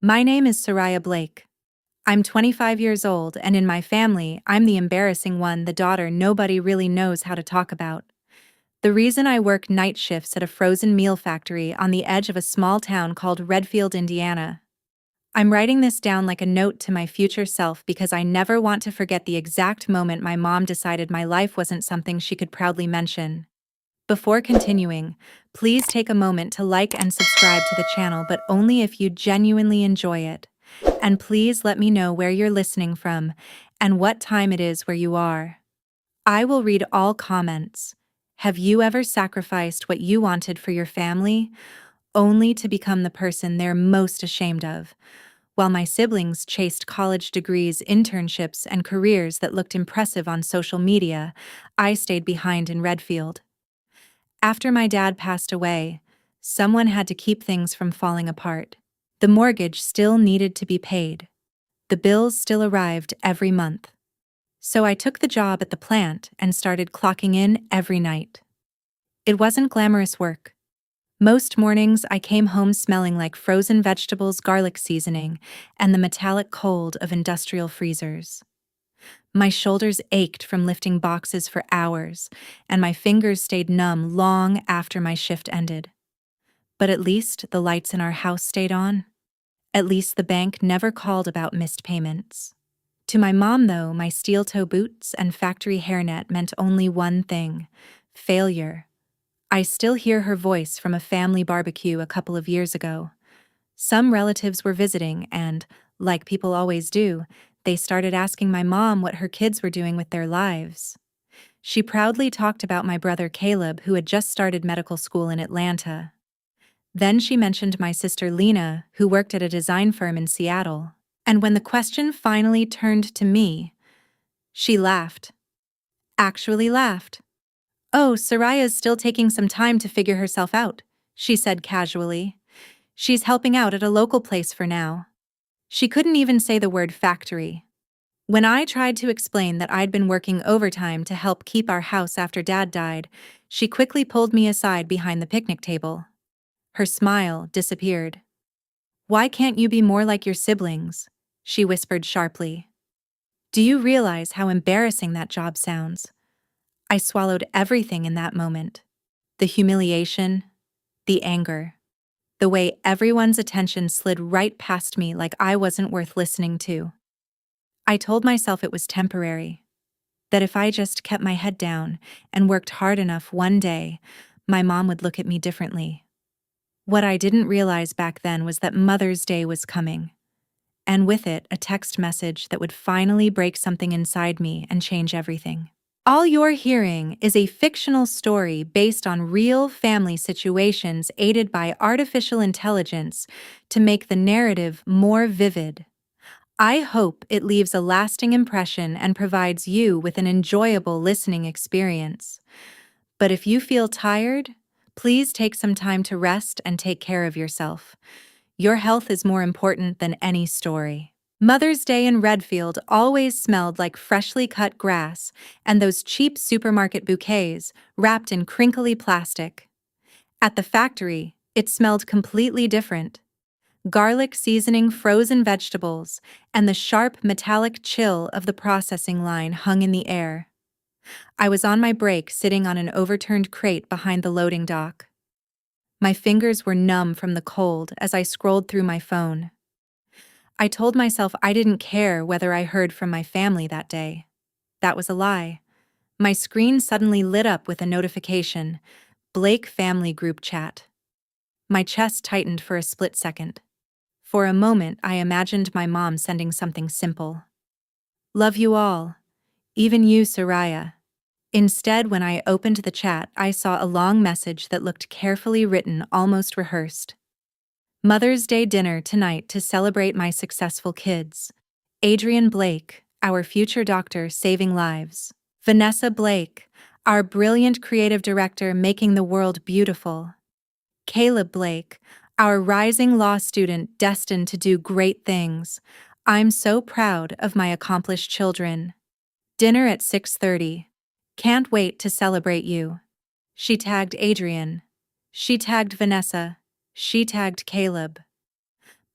My name is Soraya Blake. I'm 25 years old, and in my family, I'm the embarrassing one, the daughter nobody really knows how to talk about. The reason I work night shifts at a frozen meal factory on the edge of a small town called Redfield, Indiana. I'm writing this down like a note to my future self because I never want to forget the exact moment my mom decided my life wasn't something she could proudly mention. Before continuing, please take a moment to like and subscribe to the channel, but only if you genuinely enjoy it. And please let me know where you're listening from and what time it is where you are. I will read all comments. Have you ever sacrificed what you wanted for your family, only to become the person they're most ashamed of? While my siblings chased college degrees, internships, and careers that looked impressive on social media, I stayed behind in Redfield. After my dad passed away, someone had to keep things from falling apart. The mortgage still needed to be paid. The bills still arrived every month. So I took the job at the plant and started clocking in every night. It wasn't glamorous work. Most mornings I came home smelling like frozen vegetables, garlic seasoning, and the metallic cold of industrial freezers. My shoulders ached from lifting boxes for hours, and my fingers stayed numb long after my shift ended. But at least the lights in our house stayed on. At least the bank never called about missed payments. To my mom, though, my steel-toe boots and factory hairnet meant only one thing: failure. I still hear her voice from a family barbecue a couple of years ago. Some relatives were visiting and, like people always do, they started asking my mom what her kids were doing with their lives. She proudly talked about my brother Caleb, who had just started medical school in Atlanta. Then she mentioned my sister Lena, who worked at a design firm in Seattle. And when the question finally turned to me, she laughed. Actually laughed. "Oh, Soraya's still taking some time to figure herself out," she said casually. "She's helping out at a local place for now." She couldn't even say the word factory. When I tried to explain that I'd been working overtime to help keep our house after Dad died, she quickly pulled me aside behind the picnic table. Her smile disappeared. "Why can't you be more like your siblings?" she whispered sharply. "Do you realize how embarrassing that job sounds?" I swallowed everything in that moment. The humiliation, the anger, the way everyone's attention slid right past me like I wasn't worth listening to. I told myself it was temporary, that if I just kept my head down and worked hard enough, one day, my mom would look at me differently. What I didn't realize back then was that Mother's Day was coming, and with it, a text message that would finally break something inside me and change everything. All you're hearing is a fictional story based on real family situations aided by artificial intelligence to make the narrative more vivid. I hope it leaves a lasting impression and provides you with an enjoyable listening experience. But if you feel tired, please take some time to rest and take care of yourself. Your health is more important than any story. Mother's Day in Redfield always smelled like freshly cut grass and those cheap supermarket bouquets wrapped in crinkly plastic. At the factory, it smelled completely different. Garlic seasoning, frozen vegetables, and the sharp metallic chill of the processing line hung in the air. I was on my break sitting on an overturned crate behind the loading dock. My fingers were numb from the cold as I scrolled through my phone. I told myself I didn't care whether I heard from my family that day. That was a lie. My screen suddenly lit up with a notification: Blake Family Group Chat. My chest tightened for a split second. For a moment, I imagined my mom sending something simple: "Love you all. Even you, Soraya." Instead, when I opened the chat, I saw a long message that looked carefully written, almost rehearsed. "Mother's Day dinner tonight to celebrate my successful kids. Adrian Blake, our future doctor saving lives. Vanessa Blake, our brilliant creative director making the world beautiful. Caleb Blake, our rising law student destined to do great things. I'm so proud of my accomplished children. Dinner at 6:30. Can't wait to celebrate you." She tagged Adrian. She tagged Vanessa. She tagged Caleb.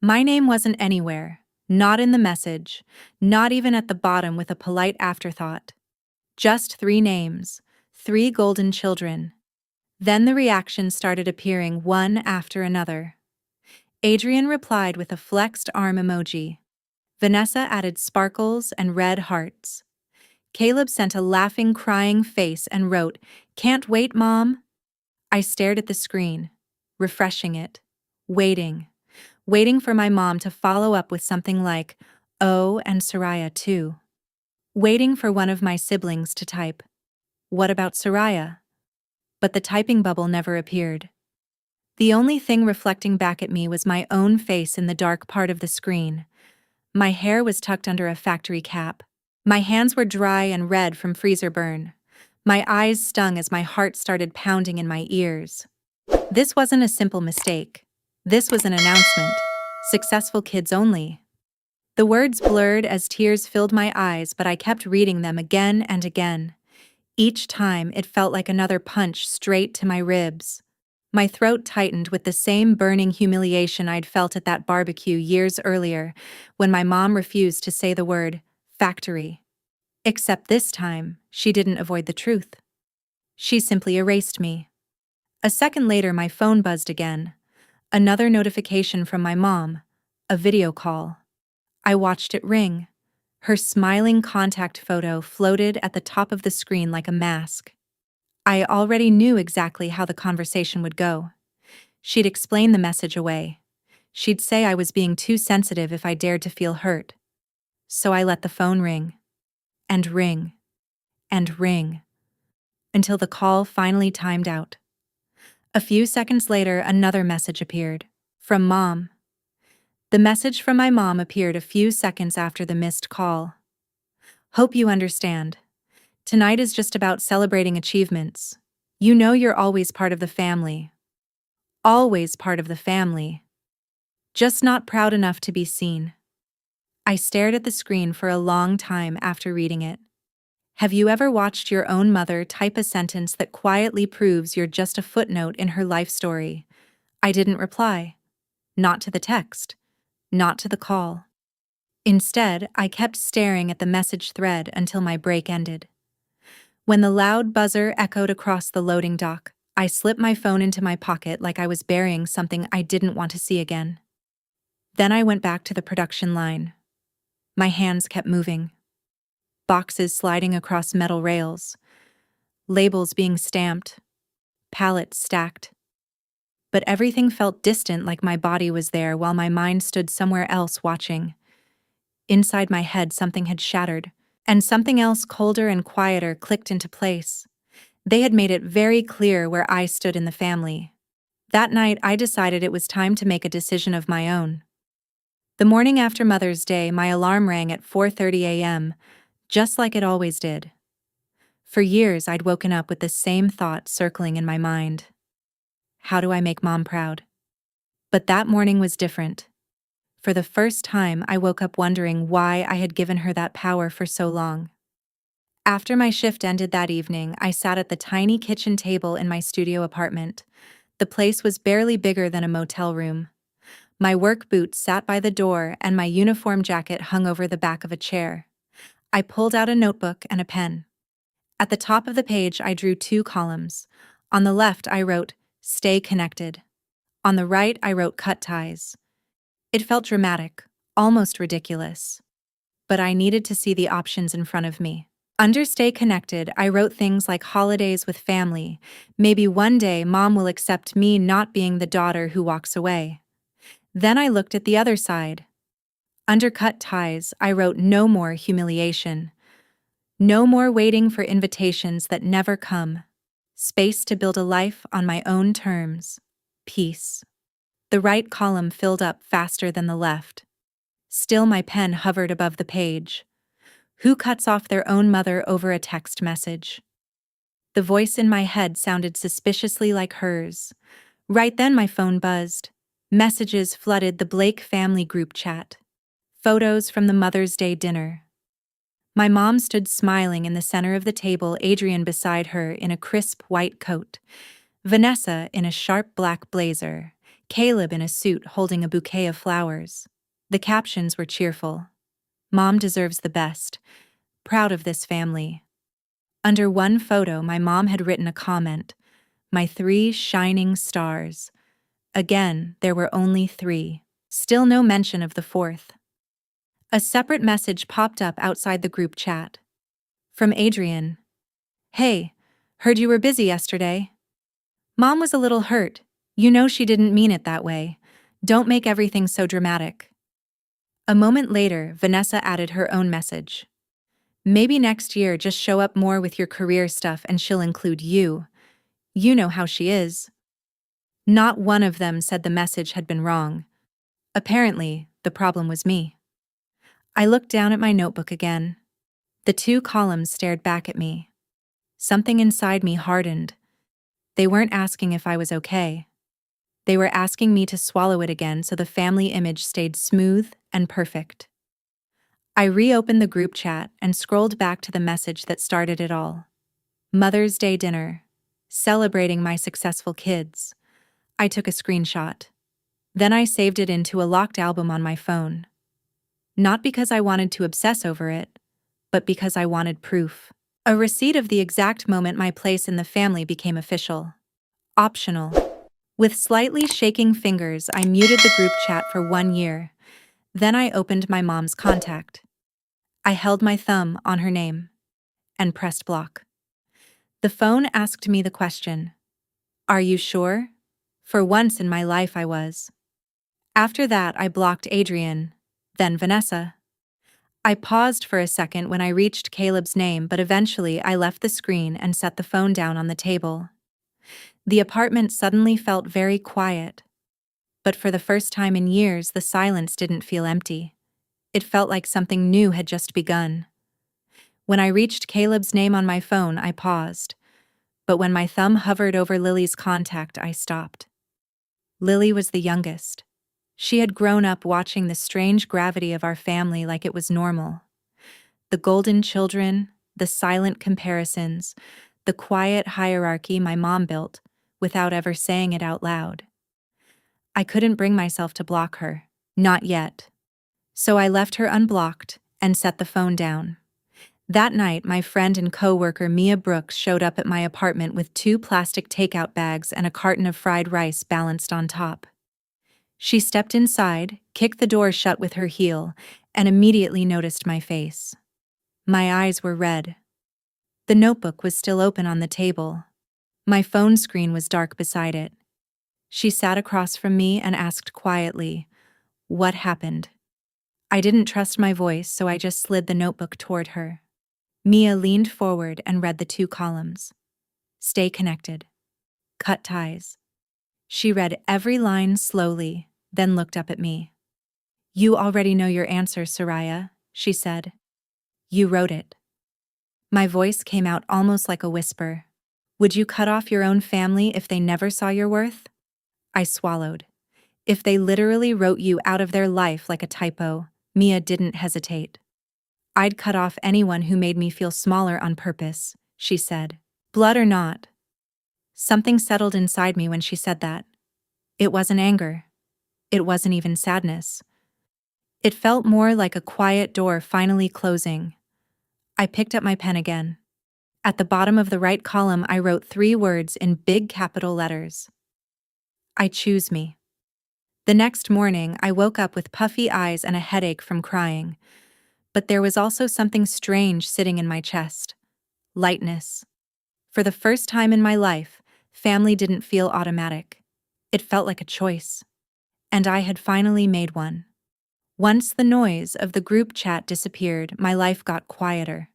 My name wasn't anywhere, not in the message, not even at the bottom with a polite afterthought. Just 3 names, 3 golden children. Then the reactions started appearing one after another. Adrian replied with a flexed arm emoji. Vanessa added sparkles and red hearts. Caleb sent a laughing, crying face and wrote, "Can't wait, Mom." I stared at the screen, refreshing it, waiting for my mom to follow up with something like, "Oh, and Soraya too." Waiting for one of my siblings to type, "What about Soraya?" But the typing bubble never appeared. The only thing reflecting back at me was my own face in the dark part of the screen. My hair was tucked under a factory cap. My hands were dry and red from freezer burn. My eyes stung as my heart started pounding in my ears. This wasn't a simple mistake. This was an announcement. Successful kids only. The words blurred as tears filled my eyes, but I kept reading them again and again. Each time, it felt like another punch straight to my ribs. My throat tightened with the same burning humiliation I'd felt at that barbecue years earlier, when my mom refused to say the word factory. Except this time, she didn't avoid the truth. She simply erased me. A second later, my phone buzzed again. Another notification from my mom, a video call. I watched it ring. Her smiling contact photo floated at the top of the screen like a mask. I already knew exactly how the conversation would go. She'd explain the message away. She'd say I was being too sensitive if I dared to feel hurt. So I let the phone ring. And ring. And ring. Until the call finally timed out. A few seconds later, another message appeared. From Mom. The message from my mom appeared a few seconds after the missed call. "Hope you understand. Tonight is just about celebrating achievements. You know you're always part of the family. Always part of the family. Just not proud enough to be seen." I stared at the screen for a long time after reading it. Have you ever watched your own mother type a sentence that quietly proves you're just a footnote in her life story? I didn't reply. Not to the text. Not to the call. Instead, I kept staring at the message thread until my break ended. When the loud buzzer echoed across the loading dock, I slipped my phone into my pocket like I was burying something I didn't want to see again. Then I went back to the production line. My hands kept moving. Boxes sliding across metal rails. Labels being stamped. Pallets stacked. But everything felt distant, like my body was there while my mind stood somewhere else watching. Inside my head, something had shattered, and something else colder and quieter clicked into place. They had made it very clear where I stood in the family. That night, I decided it was time to make a decision of my own. The morning after Mother's Day, my alarm rang at 4:30 a.m., just like it always did. For years, I'd woken up with the same thought circling in my mind. How do I make Mom proud? But that morning was different. For the first time, I woke up wondering why I had given her that power for so long. After my shift ended that evening, I sat at the tiny kitchen table in my studio apartment. The place was barely bigger than a motel room. My work boots sat by the door, and my uniform jacket hung over the back of a chair. I pulled out a notebook and a pen. At the top of the page, I drew 2 columns. On the left, I wrote, "Stay connected." On the right, I wrote, "Cut ties." It felt dramatic, almost ridiculous. But I needed to see the options in front of me. Under "Stay connected," I wrote things like holidays with family. Maybe one day Mom will accept me not being the daughter who walks away. Then I looked at the other side. Under "Cut ties," I wrote no more humiliation. No more waiting for invitations that never come. Space to build a life on my own terms. Peace. The right column filled up faster than the left. Still, my pen hovered above the page. Who cuts off their own mother over a text message? The voice in my head sounded suspiciously like hers. Right then, my phone buzzed. Messages flooded the Blake family group chat. Photos from the Mother's Day dinner. My mom stood smiling in the center of the table, Adrian beside her in a crisp white coat, Vanessa in a sharp black blazer, Caleb in a suit holding a bouquet of flowers. The captions were cheerful. Mom deserves the best. Proud of this family. Under one photo, my mom had written a comment, "My 3 shining stars." Again, there were only 3. Still no mention of the 4th. A separate message popped up outside the group chat. From Adrian. "Hey, heard you were busy yesterday. Mom was a little hurt. You know she didn't mean it that way. Don't make everything so dramatic." A moment later, Vanessa added her own message. "Maybe next year just show up more with your career stuff and she'll include you. You know how she is." Not one of them said the message had been wrong. Apparently, the problem was me. I looked down at my notebook again. The 2 columns stared back at me. Something inside me hardened. They weren't asking if I was okay. They were asking me to swallow it again so the family image stayed smooth and perfect. I reopened the group chat and scrolled back to the message that started it all. Mother's Day dinner. Celebrating my successful kids. I took a screenshot. Then I saved it into a locked album on my phone. Not because I wanted to obsess over it, but because I wanted proof. A receipt of the exact moment my place in the family became official. Optional. With slightly shaking fingers, I muted the group chat for 1 year. Then I opened my mom's contact. I held my thumb on her name and pressed block. The phone asked me the question, "Are you sure?" For once in my life I was. After that, I blocked Adrian, then Vanessa. I paused for a second when I reached Caleb's name, but eventually I left the screen and set the phone down on the table. The apartment suddenly felt very quiet. But for the first time in years, the silence didn't feel empty. It felt like something new had just begun. When I reached Caleb's name on my phone, I paused. But when my thumb hovered over Lily's contact, I stopped. Lily was the youngest. She had grown up watching the strange gravity of our family like it was normal. The golden children, the silent comparisons, the quiet hierarchy my mom built, without ever saying it out loud. I couldn't bring myself to block her. Not yet. So I left her unblocked and set the phone down. That night, my friend and co-worker Mia Brooks showed up at my apartment with 2 plastic takeout bags and a carton of fried rice balanced on top. She stepped inside, kicked the door shut with her heel, and immediately noticed my face. My eyes were red. The notebook was still open on the table. My phone screen was dark beside it. She sat across from me and asked quietly, "What happened?" I didn't trust my voice, so I just slid the notebook toward her. Mia leaned forward and read the 2 columns. Stay connected. Cut ties. She read every line slowly, then looked up at me. "You already know your answer, Soraya," she said. "You wrote it." My voice came out almost like a whisper. "Would you cut off your own family if they never saw your worth?" I swallowed. "If they literally wrote you out of their life like a typo," Mia didn't hesitate. "I'd cut off anyone who made me feel smaller on purpose," she said. Blood or not. Something settled inside me when she said that. It wasn't anger. It wasn't even sadness. It felt more like a quiet door finally closing. I picked up my pen again. At the bottom of the right column, I wrote 3 words in big capital letters. I choose me. The next morning, I woke up with puffy eyes and a headache from crying. But there was also something strange sitting in my chest. Lightness. For the first time in my life, family didn't feel automatic. It felt like a choice. And I had finally made one. Once the noise of the group chat disappeared, my life got quieter.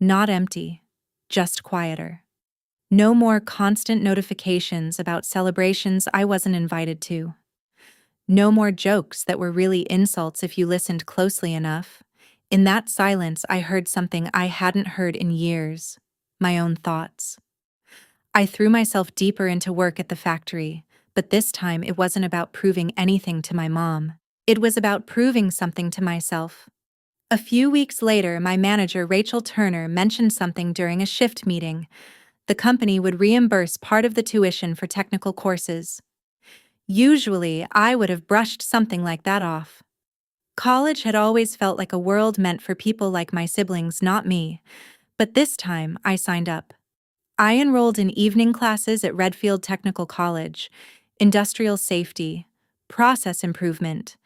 Not empty, just quieter. No more constant notifications about celebrations I wasn't invited to. No more jokes that were really insults if you listened closely enough. In that silence, I heard something I hadn't heard in years. My own thoughts. I threw myself deeper into work at the factory, but this time it wasn't about proving anything to my mom. It was about proving something to myself. A few weeks later, my manager, Rachel Turner, mentioned something during a shift meeting. The company would reimburse part of the tuition for technical courses. Usually, I would have brushed something like that off. College had always felt like a world meant for people like my siblings, not me, but this time I signed up. I enrolled in evening classes at Redfield Technical College, industrial safety, process improvement,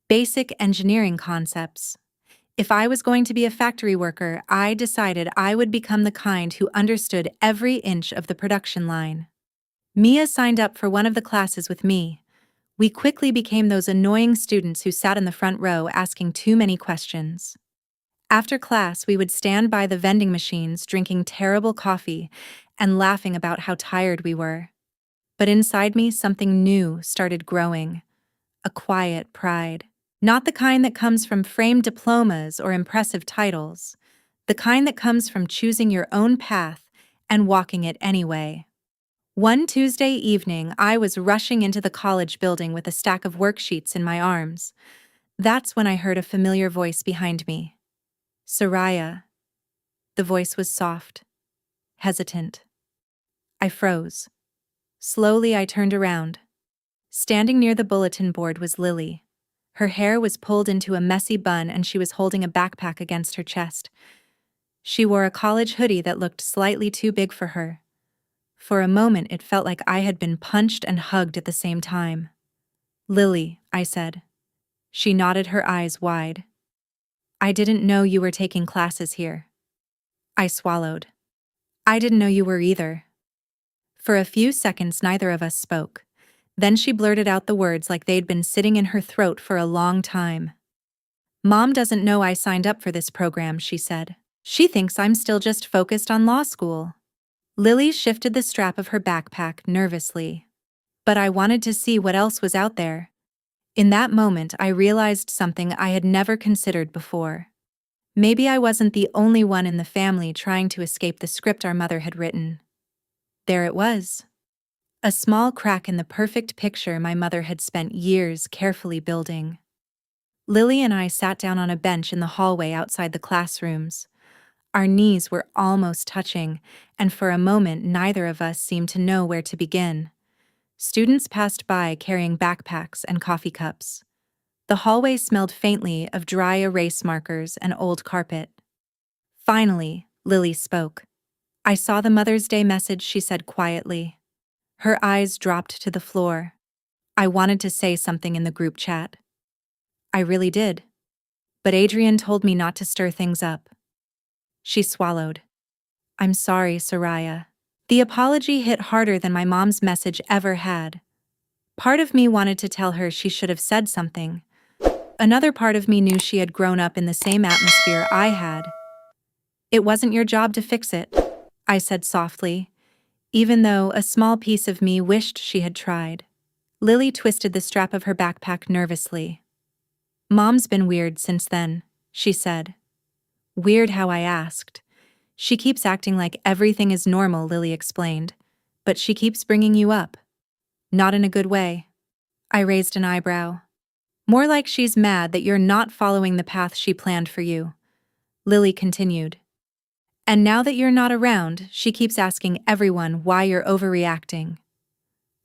basic engineering concepts. If I was going to be a factory worker, I decided I would become the kind who understood every inch of the production line. Mia signed up for one of the classes with me. We quickly became those annoying students who sat in the front row asking too many questions. After class, we would stand by the vending machines drinking terrible coffee and laughing about how tired we were. But inside me, something new started growing, a quiet pride. Not the kind that comes from framed diplomas or impressive titles, the kind that comes from choosing your own path and walking it anyway. One Tuesday evening, I was rushing into the college building with a stack of worksheets in my arms. That's when I heard a familiar voice behind me. Soraya. The voice was soft, hesitant. I froze. Slowly, I turned around. Standing near the bulletin board was Lily. Her hair was pulled into a messy bun and she was holding a backpack against her chest. She wore a college hoodie that looked slightly too big for her. For a moment, it felt like I had been punched and hugged at the same time. "Lily," I said. She nodded, her eyes wide. "I didn't know you were taking classes here." I swallowed. "I didn't know you were either." For a few seconds, neither of us spoke. Then she blurted out the words like they'd been sitting in her throat for a long time. "Mom doesn't know I signed up for this program," she said. "She thinks I'm still just focused on law school." Lily shifted the strap of her backpack nervously. But I wanted to see what else was out there. In that moment, I realized something I had never considered before. Maybe I wasn't the only one in the family trying to escape the script our mother had written. There it was. A small crack in the perfect picture my mother had spent years carefully building. Lily and I sat down on a bench in the hallway outside the classrooms. Our knees were almost touching, and for a moment neither of us seemed to know where to begin. Students passed by carrying backpacks and coffee cups. The hallway smelled faintly of dry erase markers and old carpet. Finally, Lily spoke. "I saw the Mother's Day message," she said quietly. Her eyes dropped to the floor. "I wanted to say something in the group chat. I really did. But Adrian told me not to stir things up." She swallowed. "I'm sorry, Soraya." The apology hit harder than my mom's message ever had. Part of me wanted to tell her she should have said something. Another part of me knew she had grown up in the same atmosphere I had. "It wasn't your job to fix it," I said softly, even though a small piece of me wished she had tried. Lily twisted the strap of her backpack nervously. "Mom's been weird since then," she said. "Weird how?" I asked. "She keeps acting like everything is normal," Lily explained. "But she keeps bringing you up. Not in a good way." I raised an eyebrow. "More like she's mad that you're not following the path she planned for you," Lily continued. "And now that you're not around, she keeps asking everyone why you're overreacting."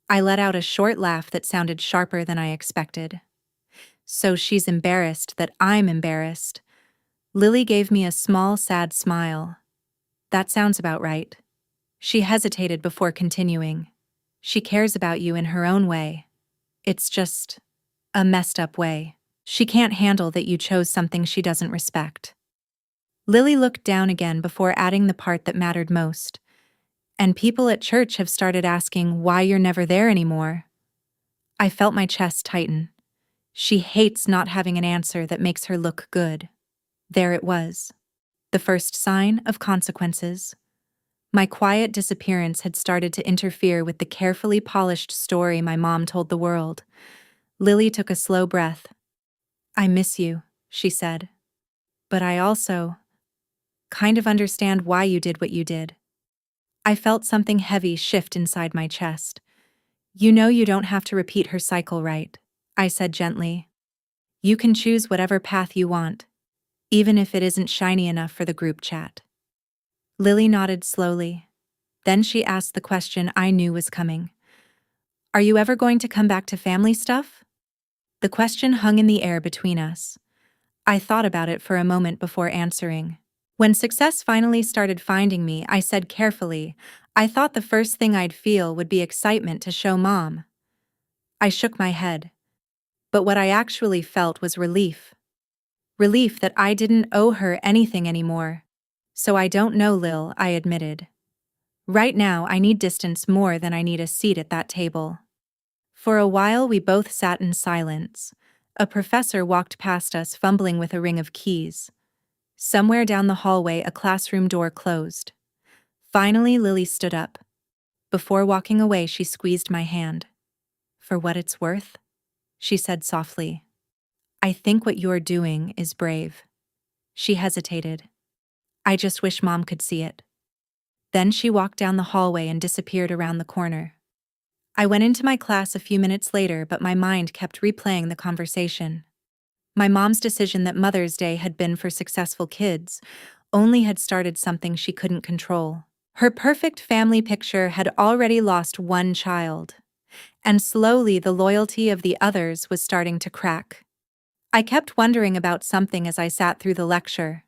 I let out a short laugh that sounded sharper than I expected. "So she's embarrassed that I'm embarrassed." Lily gave me a small, sad smile. "That sounds about right." She hesitated before continuing. "She cares about you in her own way. It's just a messed up way. She can't handle that you chose something she doesn't respect." Lily looked down again before adding the part that mattered most. "And people at church have started asking why you're never there anymore." I felt my chest tighten. She hates not having an answer that makes her look good. There it was. The first sign of consequences. My quiet disappearance had started to interfere with the carefully polished story my mom told the world. Lily took a slow breath. "I miss you," she said. "But I also kind of understand why you did what you did." I felt something heavy shift inside my chest. "You know you don't have to repeat her cycle, right?" I said gently. "You can choose whatever path you want, even if it isn't shiny enough for the group chat." Lily nodded slowly. Then she asked the question I knew was coming. Are you ever going to come back to family stuff? The question hung in the air between us. I thought about it for a moment before answering. When success finally started finding me, I said carefully, I thought the first thing I'd feel would be excitement to show Mom. I shook my head. But what I actually felt was relief. Relief that I didn't owe her anything anymore. So I don't know, Lil, I admitted. Right now, I need distance more than I need a seat at that table. For a while, we both sat in silence. A professor walked past us, fumbling with a ring of keys. Somewhere down the hallway, a classroom door closed. Finally, Lily stood up. Before walking away, she squeezed my hand. For what it's worth, she said softly, I think what you're doing is brave. She hesitated. I just wish Mom could see it. Then she walked down the hallway and disappeared around the corner. I went into my class a few minutes later, but my mind kept replaying the conversation. My mom's decision that Mother's Day had been for successful kids only had started something she couldn't control. Her perfect family picture had already lost one child, and slowly the loyalty of the others was starting to crack. I kept wondering about something as I sat through the lecture.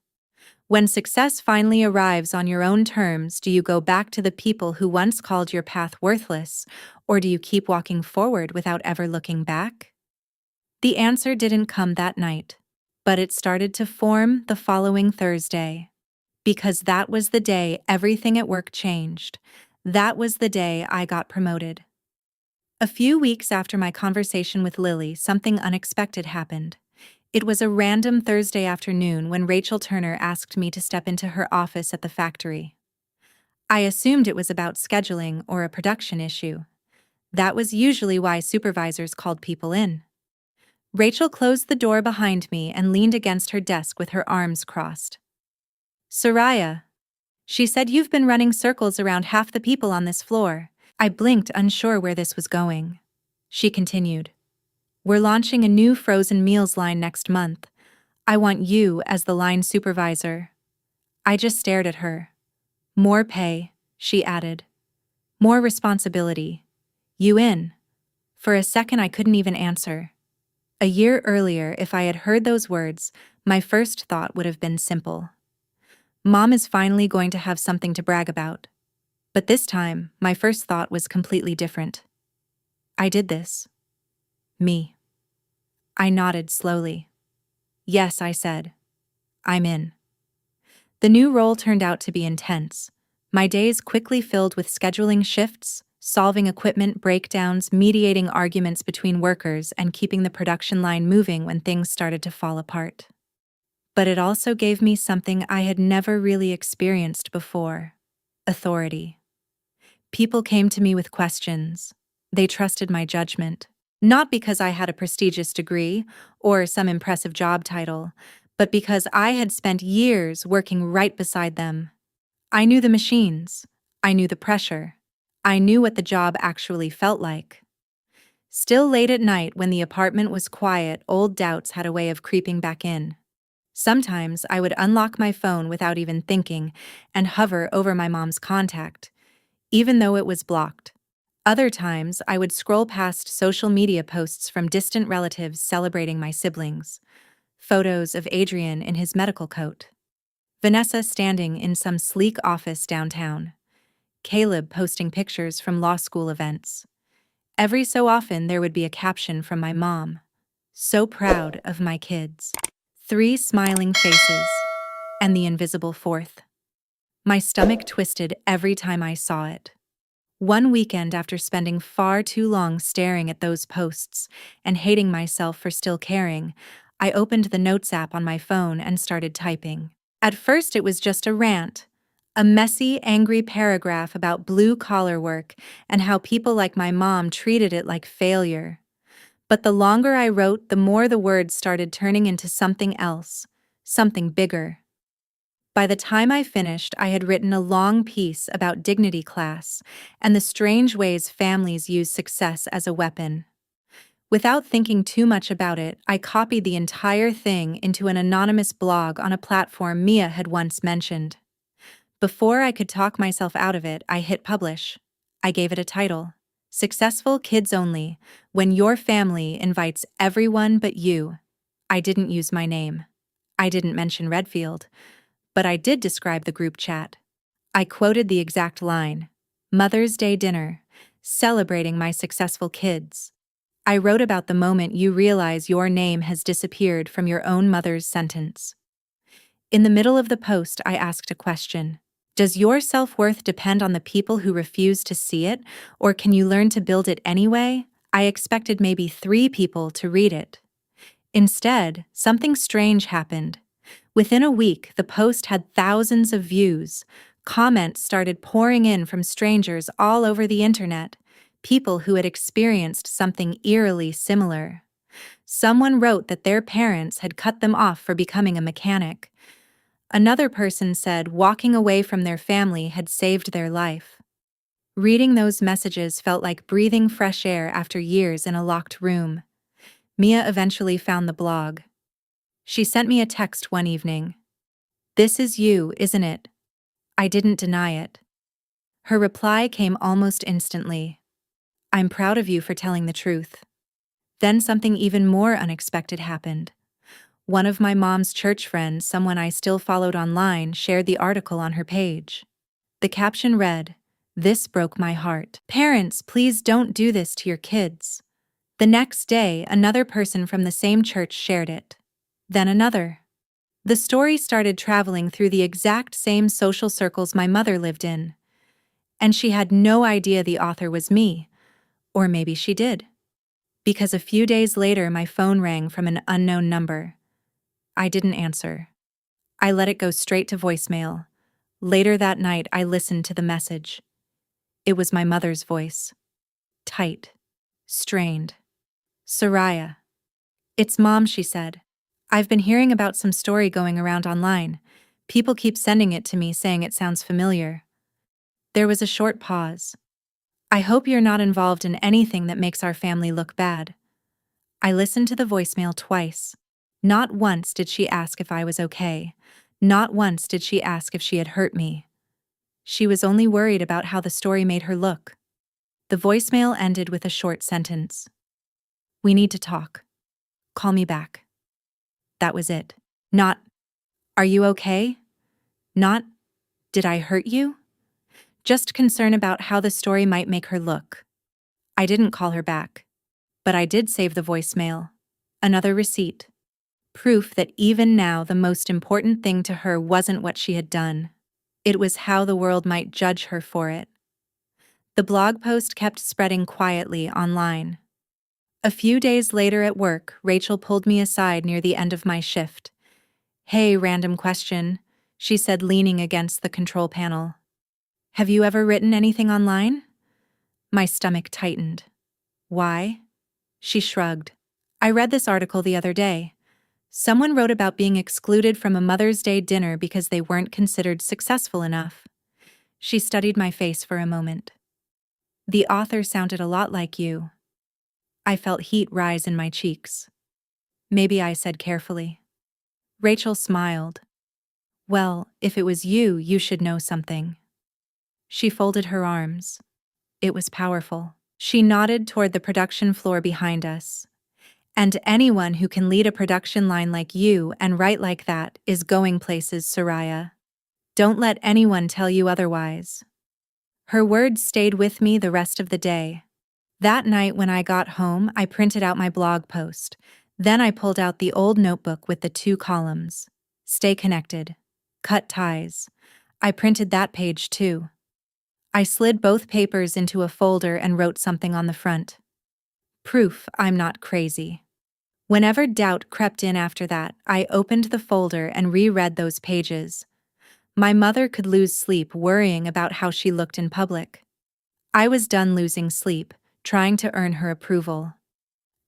When success finally arrives on your own terms, do you go back to the people who once called your path worthless, or do you keep walking forward without ever looking back? The answer didn't come that night, but it started to form the following Thursday. Because that was the day everything at work changed. That was the day I got promoted. A few weeks after my conversation with Lily, something unexpected happened. It was a random Thursday afternoon when Rachel Turner asked me to step into her office at the factory. I assumed it was about scheduling or a production issue. That was usually why supervisors called people in. Rachel closed the door behind me and leaned against her desk with her arms crossed. Soraya, she said, you've been running circles around half the people on this floor. I blinked, unsure where this was going. She continued. We're launching a new frozen meals line next month. I want you as the line supervisor. I just stared at her. More pay, she added. More responsibility. You in? For a second I couldn't even answer. A year earlier, if I had heard those words, my first thought would have been simple. Mom is finally going to have something to brag about. But this time, my first thought was completely different. I did this. Me. I nodded slowly. Yes, I said. I'm in. The new role turned out to be intense. My days quickly filled with scheduling shifts, solving equipment breakdowns, mediating arguments between workers, and keeping the production line moving when things started to fall apart. But it also gave me something I had never really experienced before: authority. People came to me with questions. They trusted my judgment. Not because I had a prestigious degree or some impressive job title, but because I had spent years working right beside them. I knew the machines. I knew the pressure. I knew what the job actually felt like. Still, late at night, when the apartment was quiet, old doubts had a way of creeping back in. Sometimes I would unlock my phone without even thinking and hover over my mom's contact, even though it was blocked. Other times, I would scroll past social media posts from distant relatives celebrating my siblings. Photos of Adrian in his medical coat. Vanessa standing in some sleek office downtown. Caleb posting pictures from law school events. Every so often, there would be a caption from my mom. So proud of my kids. 3 smiling faces. And the invisible fourth. My stomach twisted every time I saw it. One weekend, after spending far too long staring at those posts and hating myself for still caring, I opened the Notes app on my phone and started typing. At first, it was just a rant, a messy, angry paragraph about blue-collar work and how people like my mom treated it like failure. But the longer I wrote, the more the words started turning into something else, something bigger. By the time I finished, I had written a long piece about dignity class and the strange ways families use success as a weapon. Without thinking too much about it, I copied the entire thing into an anonymous blog on a platform Mia had once mentioned. Before I could talk myself out of it, I hit publish. I gave it a title: Successful kids only, when your family invites everyone but you. I didn't use my name. I didn't mention Redfield, but I did describe the group chat. I quoted the exact line, Mother's Day dinner, celebrating my successful kids. I wrote about the moment you realize your name has disappeared from your own mother's sentence. In the middle of the post, I asked a question. Does your self-worth depend on the people who refuse to see it, or can you learn to build it anyway? I expected maybe 3 people to read it. Instead, something strange happened. Within a week, the post had thousands of views. Comments started pouring in from strangers all over the internet, people who had experienced something eerily similar. Someone wrote that their parents had cut them off for becoming a mechanic. Another person said walking away from their family had saved their life. Reading those messages felt like breathing fresh air after years in a locked room. Mia eventually found the blog. She sent me a text one evening. "This is you, isn't it?" I didn't deny it. Her reply came almost instantly. "I'm proud of you for telling the truth." Then something even more unexpected happened. One of my mom's church friends, someone I still followed online, shared the article on her page. The caption read, "This broke my heart. Parents, please don't do this to your kids." The next day, another person from the same church shared it. Then another. The story started traveling through the exact same social circles my mother lived in. And she had no idea the author was me. Or maybe she did. Because a few days later, my phone rang from an unknown number. I didn't answer. I let it go straight to voicemail. Later that night, I listened to the message. It was my mother's voice. Tight. Strained. "Soraya." "It's Mom," she said. "I've been hearing about some story going around online. People keep sending it to me saying it sounds familiar." There was a short pause. "I hope you're not involved in anything that makes our family look bad." I listened to the voicemail twice. Not once did she ask if I was okay. Not once did she ask if she had hurt me. She was only worried about how the story made her look. The voicemail ended with a short sentence. "We need to talk. Call me back." That was it. Not, "Are you okay?" Not, "Did I hurt you?" Just concern about how the story might make her look. I didn't call her back. But I did save the voicemail. Another receipt. Proof that even now the most important thing to her wasn't what she had done. It was how the world might judge her for it. The blog post kept spreading quietly online. A few days later at work, Rachel pulled me aside near the end of my shift. "Hey, random question," she said, leaning against the control panel. "Have you ever written anything online?" My stomach tightened. "Why?" She shrugged. "I read this article the other day. Someone wrote about being excluded from a Mother's Day dinner because they weren't considered successful enough." She studied my face for a moment. "The author sounded a lot like you." I felt heat rise in my cheeks. "Maybe," I said carefully. Rachel smiled. "Well, if it was you, you should know something." She folded her arms. It was powerful. She nodded toward the production floor behind us. "And anyone who can lead a production line like you and write like that is going places, Soraya. Don't let anyone tell you otherwise." Her words stayed with me the rest of the day. That night when I got home, I printed out my blog post. Then I pulled out the old notebook with the 2 columns. Stay connected. Cut ties. I printed that page too. I slid both papers into a folder and wrote something on the front. Proof I'm not crazy. Whenever doubt crept in after that, I opened the folder and reread those pages. My mother could lose sleep worrying about how she looked in public. I was done losing sleep, trying to earn her approval.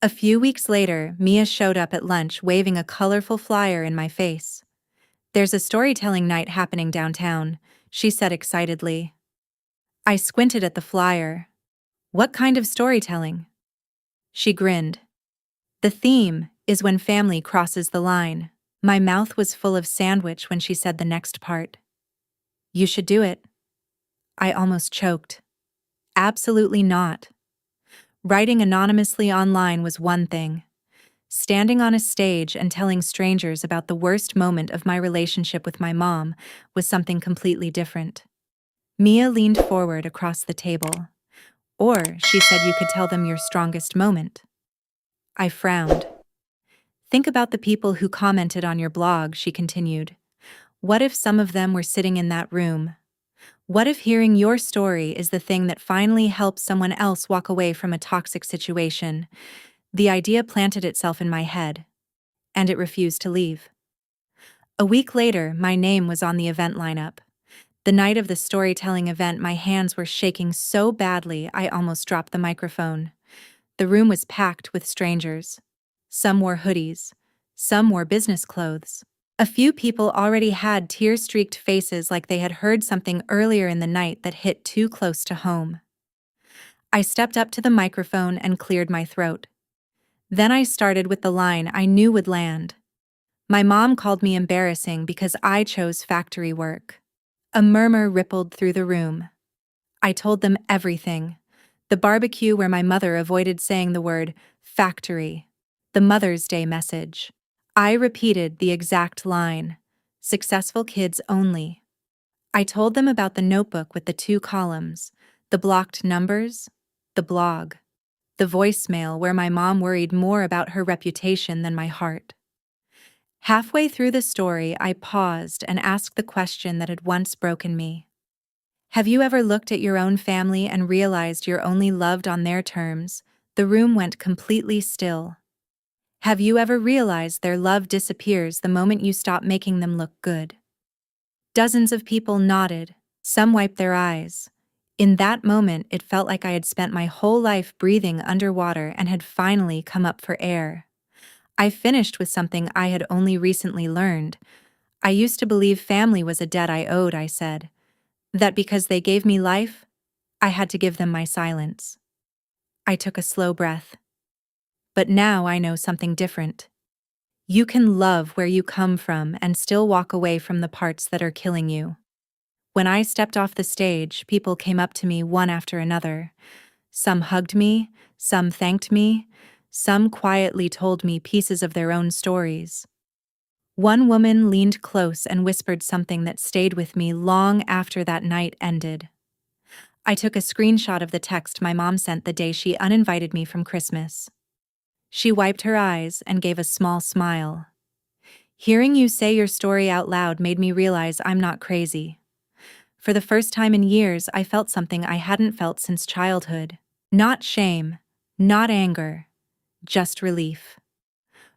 A few weeks later, Mia showed up at lunch waving a colorful flyer in my face. "There's a storytelling night happening downtown," she said excitedly. I squinted at the flyer. "What kind of storytelling?" She grinned. "The theme is when family crosses the line." My mouth was full of sandwich when she said the next part. "You should do it." I almost choked. "Absolutely not." Writing anonymously online was one thing. Standing on a stage and telling strangers about the worst moment of my relationship with my mom was something completely different. Mia leaned forward across the table. Or, she said you could tell them your strongest moment. I frowned. Think about the people who commented on your blog, she continued. What if some of them were sitting in that room? What if hearing your story is the thing that finally helps someone else walk away from a toxic situation? The idea planted itself in my head, and it refused to leave. A week later, my name was on the event lineup. The night of the storytelling event, my hands were shaking so badly I almost dropped the microphone. The room was packed with strangers. Some wore hoodies. Some wore business clothes. A few people already had tear-streaked faces like they had heard something earlier in the night that hit too close to home. I stepped up to the microphone and cleared my throat. Then I started with the line I knew would land. My mom called me embarrassing because I chose factory work. A murmur rippled through the room. I told them everything. The barbecue where my mother avoided saying the word factory. The Mother's Day message. I repeated the exact line. Successful kids only. I told them about the notebook with the 2 columns, the blocked numbers, the blog, the voicemail where my mom worried more about her reputation than my heart. Halfway through the story, I paused and asked the question that had once broken me. Have you ever looked at your own family and realized you're only loved on their terms? The room went completely still. Have you ever realized their love disappears the moment you stop making them look good? Dozens of people nodded. Some wiped their eyes. In that moment, it felt like I had spent my whole life breathing underwater and had finally come up for air. I finished with something I had only recently learned. I used to believe family was a debt I owed, I said. That because they gave me life, I had to give them my silence. I took a slow breath. But now I know something different. You can love where you come from and still walk away from the parts that are killing you. When I stepped off the stage, people came up to me one after another. Some hugged me, some thanked me, some quietly told me pieces of their own stories. One woman leaned close and whispered something that stayed with me long after that night ended. I took a screenshot of the text my mom sent the day she uninvited me from Christmas. She wiped her eyes and gave a small smile. Hearing you say your story out loud made me realize I'm not crazy. For the first time in years, I felt something I hadn't felt since childhood. Not shame, not anger, just relief.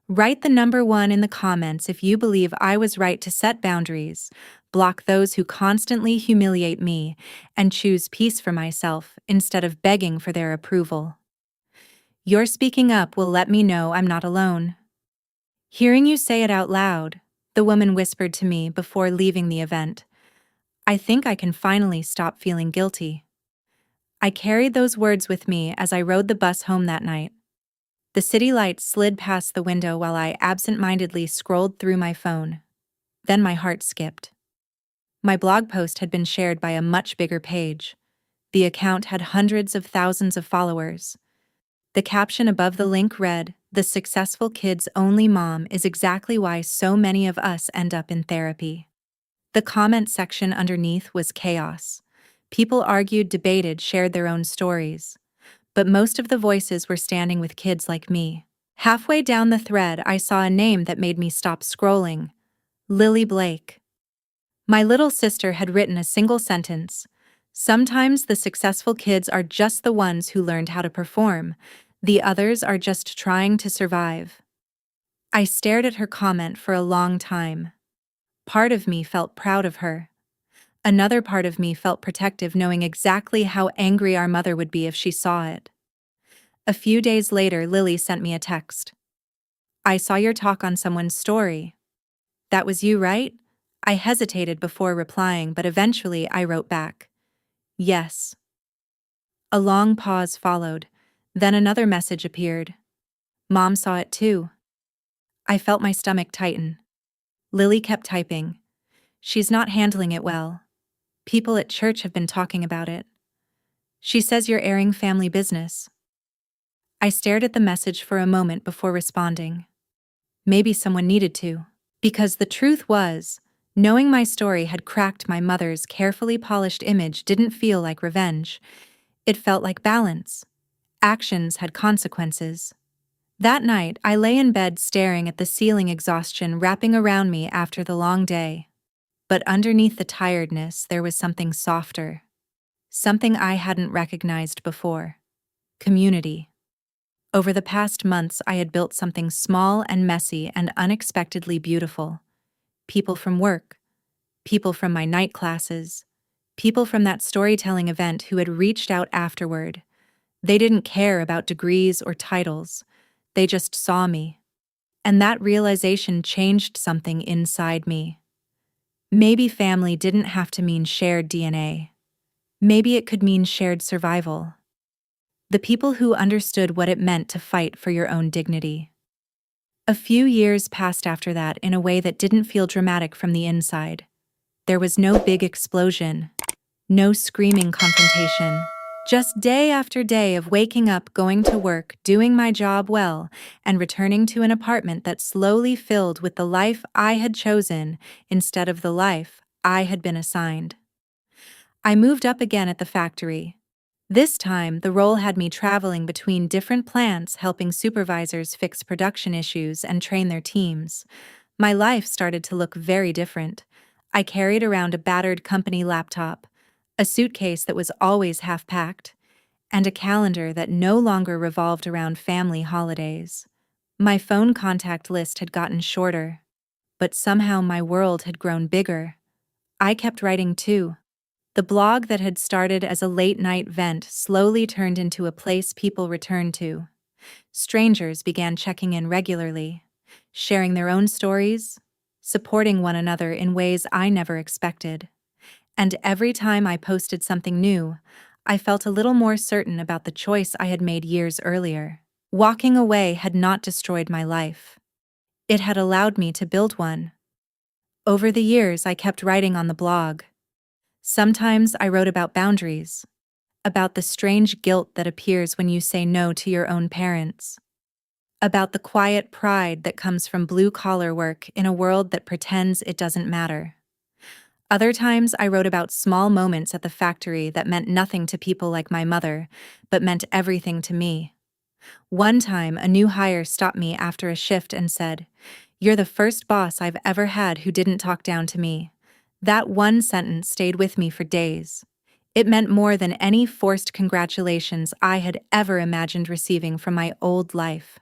Write the number 1 in the comments if you believe I was right to set boundaries, block those who constantly humiliate me, and choose peace for myself instead of begging for their approval. Your speaking up will let me know I'm not alone. Hearing you say it out loud, the woman whispered to me before leaving the event, I think I can finally stop feeling guilty. I carried those words with me as I rode the bus home that night. The city lights slid past the window while I absent-mindedly scrolled through my phone. Then my heart skipped. My blog post had been shared by a much bigger page. The account had hundreds of thousands of followers. The caption above the link read, "The successful kid's only mom is exactly why so many of us end up in therapy." The comment section underneath was chaos. People argued, debated, shared their own stories. But most of the voices were standing with kids like me. Halfway down the thread, I saw a name that made me stop scrolling. Lily Blake. My little sister had written a single sentence. Sometimes the successful kids are just the ones who learned how to perform. The others are just trying to survive. I stared at her comment for a long time. Part of me felt proud of her. Another part of me felt protective, knowing exactly how angry our mother would be if she saw it. A few days later, Lily sent me a text. I saw your talk on someone's story. That was you, right? I hesitated before replying, but eventually I wrote back. Yes. A long pause followed. Then another message appeared. Mom saw it too. I felt my stomach tighten. Lily kept typing. She's not handling it well. People at church have been talking about it. She says you're airing family business. I stared at the message for a moment before responding. Maybe someone needed to. Because the truth was, knowing my story had cracked my mother's carefully polished image didn't feel like revenge. It felt like balance. Actions had consequences. That night, I lay in bed staring at the ceiling, exhaustion wrapping around me after the long day. But underneath the tiredness, there was something softer. Something I hadn't recognized before. Community. Over the past months, I had built something small and messy and unexpectedly beautiful. People from work, people from my night classes, people from that storytelling event who had reached out afterward. They didn't care about degrees or titles. They just saw me. And that realization changed something inside me. Maybe family didn't have to mean shared DNA. Maybe it could mean shared survival. The people who understood what it meant to fight for your own dignity. A few years passed after that in a way that didn't feel dramatic from the inside. There was no big explosion, no screaming confrontation. Just day after day of waking up, going to work, doing my job well, and returning to an apartment that slowly filled with the life I had chosen instead of the life I had been assigned. I moved up again at the factory. This time, the role had me traveling between different plants, helping supervisors fix production issues and train their teams. My life started to look very different. I carried around a battered company laptop, a suitcase that was always half-packed, and a calendar that no longer revolved around family holidays. My phone contact list had gotten shorter, but somehow my world had grown bigger. I kept writing too. The blog that had started as a late-night vent slowly turned into a place people returned to. Strangers began checking in regularly, sharing their own stories, supporting one another in ways I never expected. And every time I posted something new, I felt a little more certain about the choice I had made years earlier. Walking away had not destroyed my life. It had allowed me to build one. Over the years, I kept writing on the blog. Sometimes I wrote about boundaries, about the strange guilt that appears when you say no to your own parents, about the quiet pride that comes from blue-collar work in a world that pretends it doesn't matter. Other times I wrote about small moments at the factory that meant nothing to people like my mother, but meant everything to me. One time, a new hire stopped me after a shift and said, "You're the first boss I've ever had who didn't talk down to me." That one sentence stayed with me for days. It meant more than any forced congratulations I had ever imagined receiving from my old life.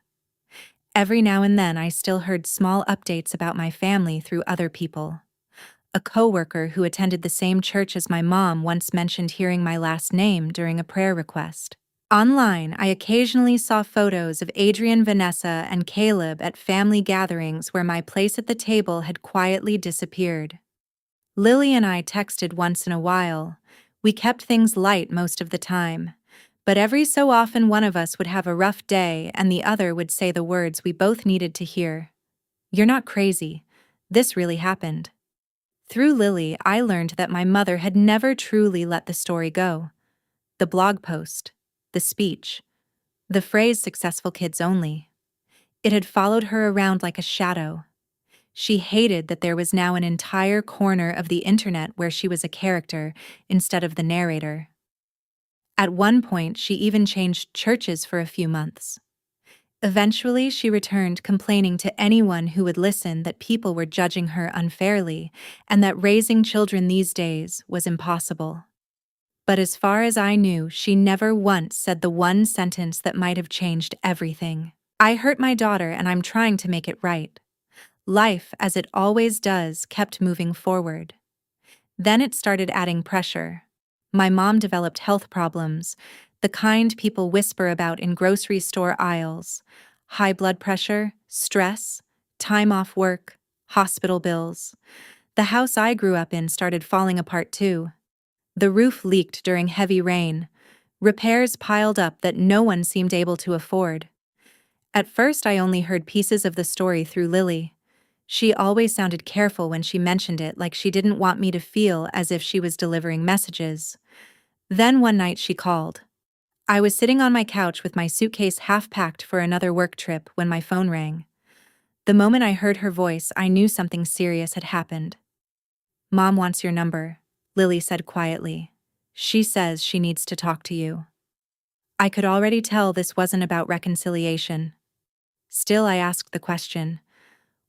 Every now and then I still heard small updates about my family through other people. A coworker who attended the same church as my mom once mentioned hearing my last name during a prayer request. Online, I occasionally saw photos of Adrian, Vanessa, and Caleb at family gatherings where my place at the table had quietly disappeared. Lily and I texted once in a while. We kept things light most of the time. But every so often one of us would have a rough day and the other would say the words we both needed to hear. "You're not crazy. This really happened." Through Lily, I learned that my mother had never truly let the story go. The blog post, the speech, the phrase "successful kids only." It had followed her around like a shadow. She hated that there was now an entire corner of the internet where she was a character instead of the narrator. At one point, she even changed churches for a few months. Eventually, she returned complaining to anyone who would listen that people were judging her unfairly and that raising children these days was impossible. But as far as I knew, she never once said the one sentence that might have changed everything. "I hurt my daughter and I'm trying to make it right." Life, as it always does, kept moving forward. Then it started adding pressure. My mom developed health problems, the kind people whisper about in grocery store aisles. High blood pressure, stress, time off work, hospital bills. The house I grew up in started falling apart too. The roof leaked during heavy rain. Repairs piled up that no one seemed able to afford. At first, I only heard pieces of the story through Lily. She always sounded careful when she mentioned it, like she didn't want me to feel as if she was delivering messages. Then one night she called. I was sitting on my couch with my suitcase half packed for another work trip when my phone rang. The moment I heard her voice, I knew something serious had happened. "Mom wants your number," Lily said quietly. "She says she needs to talk to you." I could already tell this wasn't about reconciliation. Still, I asked the question.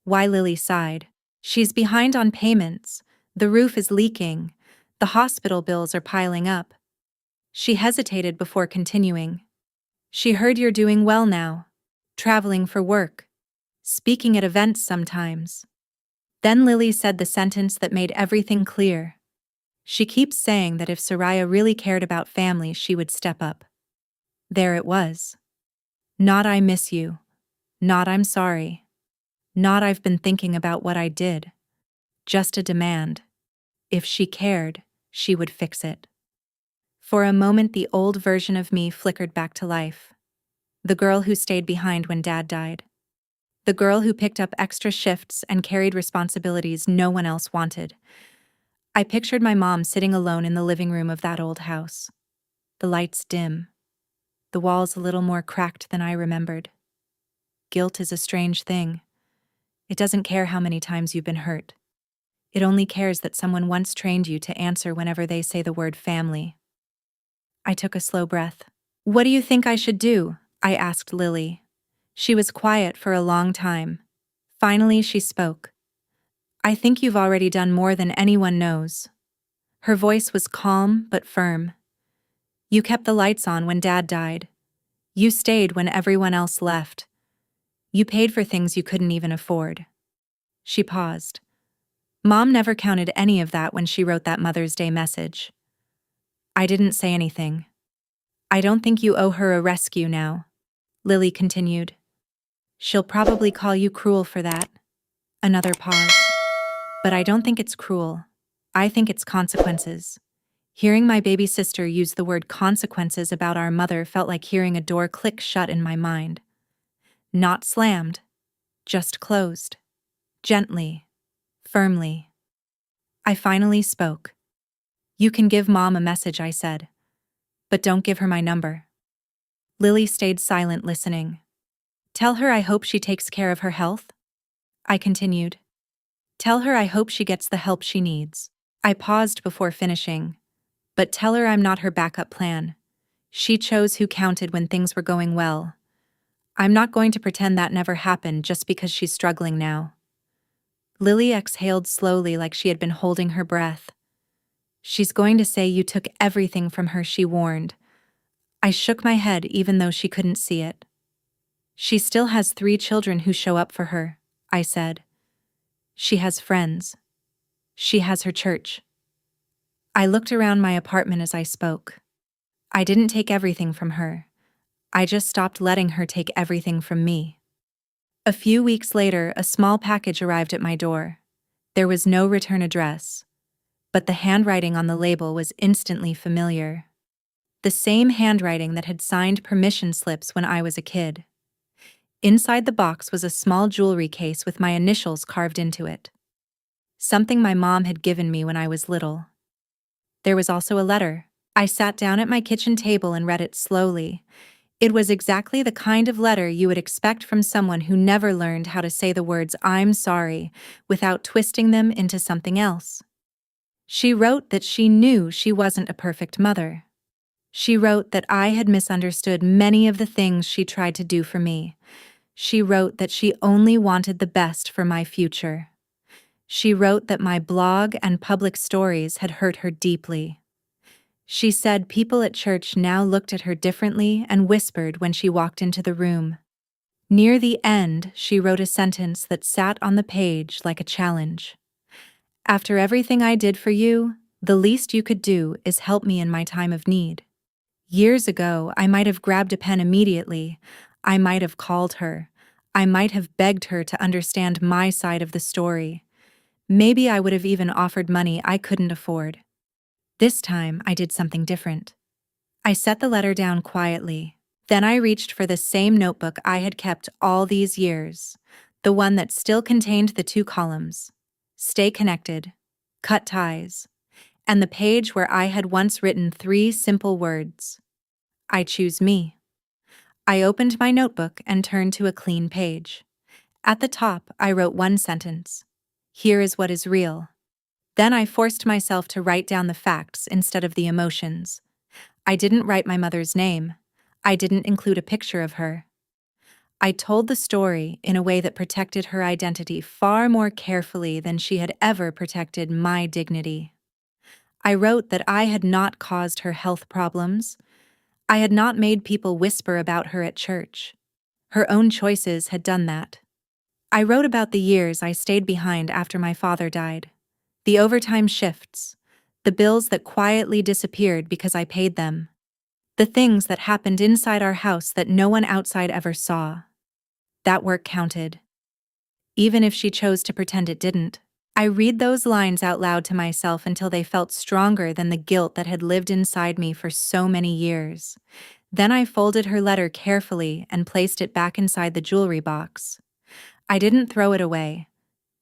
Why? Lily sighed. "She's behind on payments. The roof is leaking. The hospital bills are piling up." She hesitated before continuing. "She heard you're doing well now. Traveling for work. Speaking at events sometimes." Then Lily said the sentence that made everything clear. "She keeps saying that if Soraya really cared about family, she would step up." There it was. Not "I miss you." Not "I'm sorry." Not "I've been thinking about what I did." Just a demand. If she cared, she would fix it. For a moment, the old version of me flickered back to life. The girl who stayed behind when Dad died. The girl who picked up extra shifts and carried responsibilities no one else wanted. I pictured my mom sitting alone in the living room of that old house. The lights dim. The walls a little more cracked than I remembered. Guilt is a strange thing. It doesn't care how many times you've been hurt. It only cares that someone once trained you to answer whenever they say the word family. I took a slow breath. "What do you think I should do?" I asked Lily. She was quiet for a long time. Finally, she spoke. "I think you've already done more than anyone knows." Her voice was calm but firm. "You kept the lights on when Dad died. You stayed when everyone else left. You paid for things you couldn't even afford." She paused. "Mom never counted any of that when she wrote that Mother's Day message." I didn't say anything. "I don't think you owe her a rescue now," Lily continued. "She'll probably call you cruel for that." Another pause. "But I don't think it's cruel. I think it's consequences." Hearing my baby sister use the word consequences about our mother felt like hearing a door click shut in my mind. Not slammed, just closed. Gently, firmly. I finally spoke. "You can give Mom a message," I said. "But don't give her my number." Lily stayed silent, listening. "Tell her I hope she takes care of her health," I continued. "Tell her I hope she gets the help she needs." I paused before finishing. "But tell her I'm not her backup plan. She chose who counted when things were going well. I'm not going to pretend that never happened just because she's struggling now." Lily exhaled slowly, like she had been holding her breath. "She's going to say you took everything from her," she warned. I shook my head even though she couldn't see it. "She still has 3 children who show up for her," I said. "She has friends. She has her church." I looked around my apartment as I spoke. I didn't take everything from her. I just stopped letting her take everything from me. A few weeks later, a small package arrived at my door. There was no return address, but the handwriting on the label was instantly familiar. The same handwriting that had signed permission slips when I was a kid. Inside the box was a small jewelry case with my initials carved into it. Something my mom had given me when I was little. There was also a letter. I sat down at my kitchen table and read it slowly. It was exactly the kind of letter you would expect from someone who never learned how to say the words "I'm sorry" without twisting them into something else. She wrote that she knew she wasn't a perfect mother. She wrote that I had misunderstood many of the things she tried to do for me. She wrote that she only wanted the best for my future. She wrote that my blog and public stories had hurt her deeply. She said people at church now looked at her differently and whispered when she walked into the room. Near the end, she wrote a sentence that sat on the page like a challenge. "After everything I did for you, the least you could do is help me in my time of need." Years ago, I might have grabbed a pen immediately. I might have called her. I might have begged her to understand my side of the story. Maybe I would have even offered money I couldn't afford. This time, I did something different. I set the letter down quietly. Then I reached for the same notebook I had kept all these years, the one that still contained the 2 columns. Stay connected, cut ties, and the page where I had once written 3 simple words. I choose me. I opened my notebook and turned to a clean page. At the top, I wrote one sentence. Here is what is real. Then I forced myself to write down the facts instead of the emotions. I didn't write my mother's name. I didn't include a picture of her. I told the story in a way that protected her identity far more carefully than she had ever protected my dignity. I wrote that I had not caused her health problems. I had not made people whisper about her at church. Her own choices had done that. I wrote about the years I stayed behind after my father died. The overtime shifts. The bills that quietly disappeared because I paid them. The things that happened inside our house that no one outside ever saw. That work counted. Even if she chose to pretend it didn't. I read those lines out loud to myself until they felt stronger than the guilt that had lived inside me for so many years. Then I folded her letter carefully and placed it back inside the jewelry box. I didn't throw it away,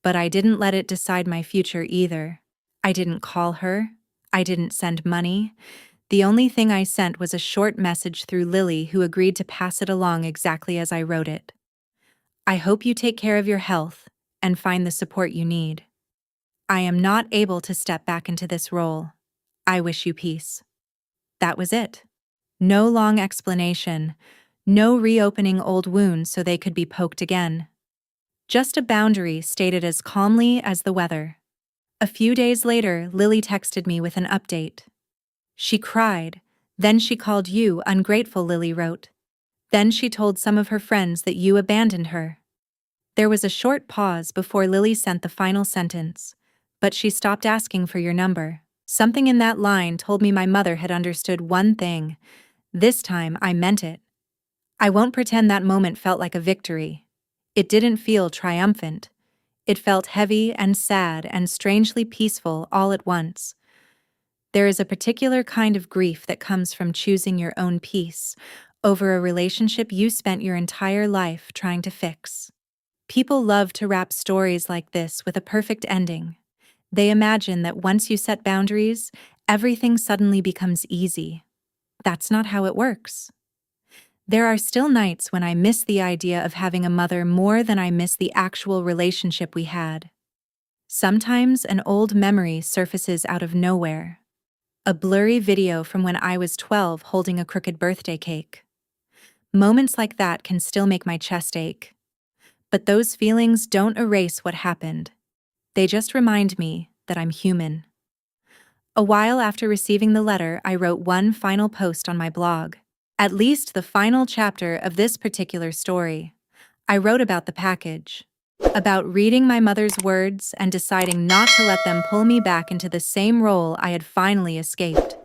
but I didn't let it decide my future either. I didn't call her. I didn't send money. The only thing I sent was a short message through Lily, who agreed to pass it along exactly as I wrote it. I hope you take care of your health and find the support you need. I am not able to step back into this role. I wish you peace. That was it. No long explanation, no reopening old wounds so they could be poked again. Just a boundary stated as calmly as the weather. A few days later, Lily texted me with an update. She cried. Then she called you ungrateful, Lily wrote. Then she told some of her friends that you abandoned her. There was a short pause before Lily sent the final sentence, but she stopped asking for your number. Something in that line told me my mother had understood one thing. This time, I meant it. I won't pretend that moment felt like a victory. It didn't feel triumphant. It felt heavy and sad and strangely peaceful all at once. There is a particular kind of grief that comes from choosing your own peace over a relationship you spent your entire life trying to fix. People love to wrap stories like this with a perfect ending. They imagine that once you set boundaries, everything suddenly becomes easy. That's not how it works. There are still nights when I miss the idea of having a mother more than I miss the actual relationship we had. Sometimes an old memory surfaces out of nowhere. A blurry video from when I was 12 holding a crooked birthday cake. Moments like that can still make my chest ache. But those feelings don't erase what happened. They just remind me that I'm human. A while after receiving the letter, I wrote one final post on my blog. At least the final chapter of this particular story. I wrote about the package. About reading my mother's words and deciding not to let them pull me back into the same role I had finally escaped.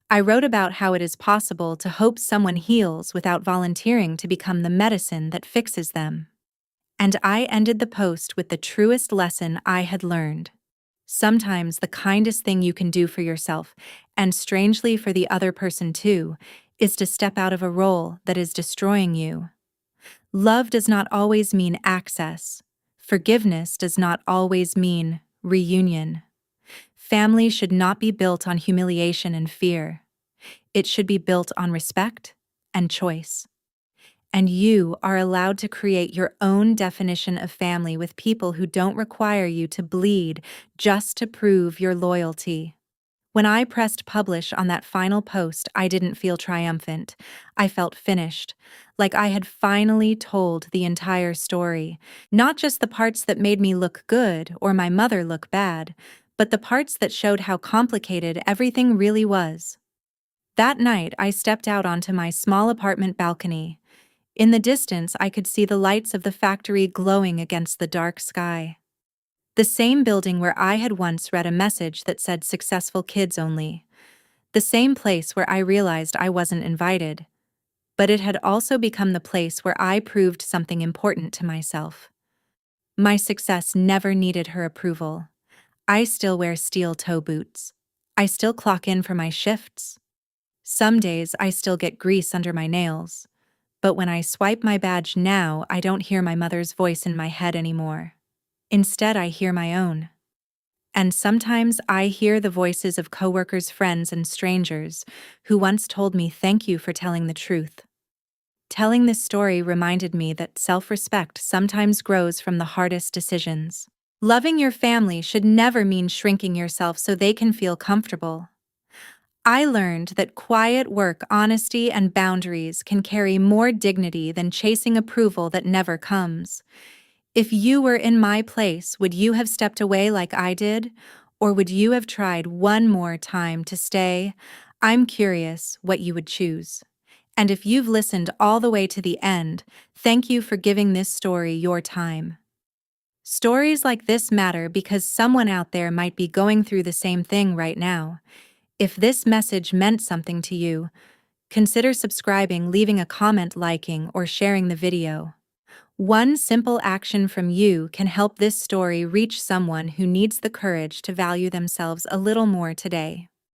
I wrote about how it is possible to hope someone heals without volunteering to become the medicine that fixes them. And I ended the post with the truest lesson I had learned. Sometimes the kindest thing you can do for yourself, and strangely for the other person too, is to step out of a role that is destroying you. Love does not always mean access. Forgiveness does not always mean reunion. Family should not be built on humiliation and fear. It should be built on respect and choice. And you are allowed to create your own definition of family with people who don't require you to bleed just to prove your loyalty. When I pressed publish on that final post, I didn't feel triumphant. I felt finished, like I had finally told the entire story. Not just the parts that made me look good or my mother look bad, but the parts that showed how complicated everything really was. That night, I stepped out onto my small apartment balcony. In the distance, I could see the lights of the factory glowing against the dark sky. The same building where I had once read a message that said successful kids only. The same place where I realized I wasn't invited. But it had also become the place where I proved something important to myself. My success never needed her approval. I still wear steel toe boots. I still clock in for my shifts. Some days I still get grease under my nails. But when I swipe my badge now, I don't hear my mother's voice in my head anymore. Instead, I hear my own. And sometimes I hear the voices of coworkers, friends, and strangers who once told me thank you for telling the truth. Telling this story reminded me that self-respect sometimes grows from the hardest decisions. Loving your family should never mean shrinking yourself so they can feel comfortable. I learned that quiet work, honesty, and boundaries can carry more dignity than chasing approval that never comes. If you were in my place, would you have stepped away like I did? Or would you have tried one more time to stay? I'm curious what you would choose. And if you've listened all the way to the end, thank you for giving this story your time. Stories like this matter because someone out there might be going through the same thing right now. If this message meant something to you, consider subscribing, leaving a comment, liking, or sharing the video. One simple action from you can help this story reach someone who needs the courage to value themselves a little more today.